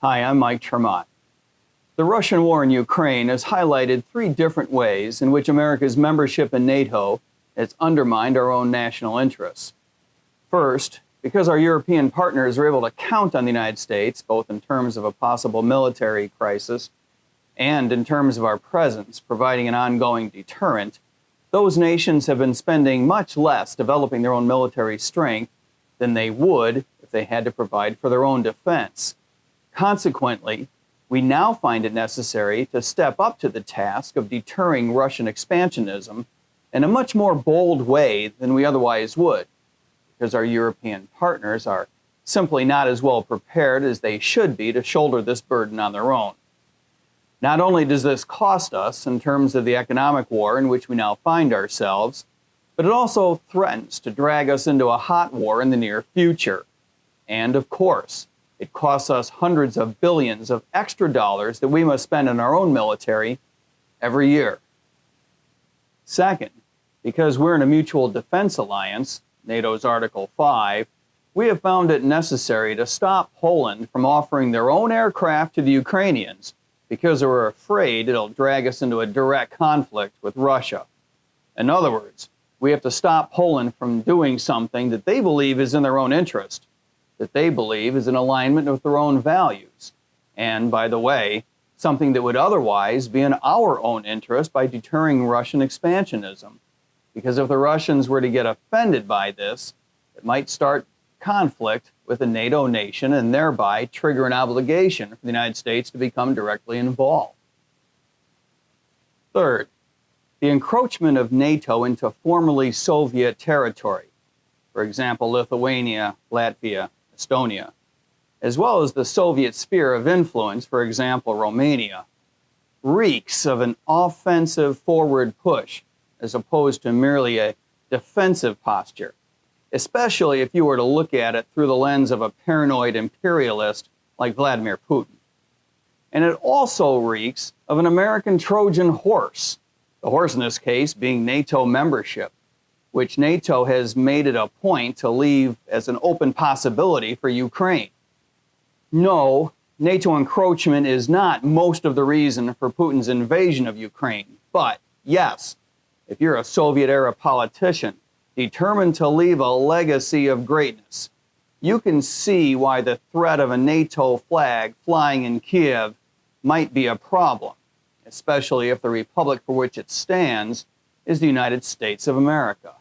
Hi, I'm Mike Tremont. The Russian war in Ukraine has highlighted three different ways in which America's membership in NATO has undermined our own national interests. First, because our European partners are able to count on the United States, both in terms of a possible military crisis and in terms of our presence providing an ongoing deterrent, those nations have been spending much less developing their own military strength than they would if they had to provide for their own defense. Consequently, we now find it necessary to step up to the task of deterring Russian expansionism in a much more bold way than we otherwise would, because our European partners are simply not as well prepared as they should be to shoulder this burden on their own. Not only does this cost us in terms of the economic war in which we now find ourselves, but it also threatens to drag us into a hot war in the near future. And of course, it costs us hundreds of billions of extra dollars that we must spend on our own military every year. Second, because we're in a mutual defense alliance, NATO's Article 5, we have found it necessary to stop Poland from offering their own aircraft to the Ukrainians because we're afraid it'll drag us into a direct conflict with Russia. In other words, we have to stop Poland from doing something that they believe is in their own interest, that they believe is in alignment with their own values, and, by the way, something that would otherwise be in our own interest by deterring Russian expansionism. Because if the Russians were to get offended by this, it might start conflict with a NATO nation and thereby trigger an obligation for the United States to become directly involved. Third, the encroachment of NATO into formerly Soviet territory, for example, Lithuania, Latvia, Estonia, as well as the Soviet sphere of influence, for example, Romania, reeks of an offensive forward push as opposed to merely a defensive posture, especially if you were to look at it through the lens of a paranoid imperialist like Vladimir Putin. And it also reeks of an American Trojan horse, the horse in this case being NATO membership, which NATO has made it a point to leave as an open possibility for Ukraine. No, NATO encroachment is not most of the reason for Putin's invasion of Ukraine, but yes, if you're a Soviet-era politician determined to leave a legacy of greatness, you can see why the threat of a NATO flag flying in Kiev might be a problem, especially if the republic for which it stands is the United States of America.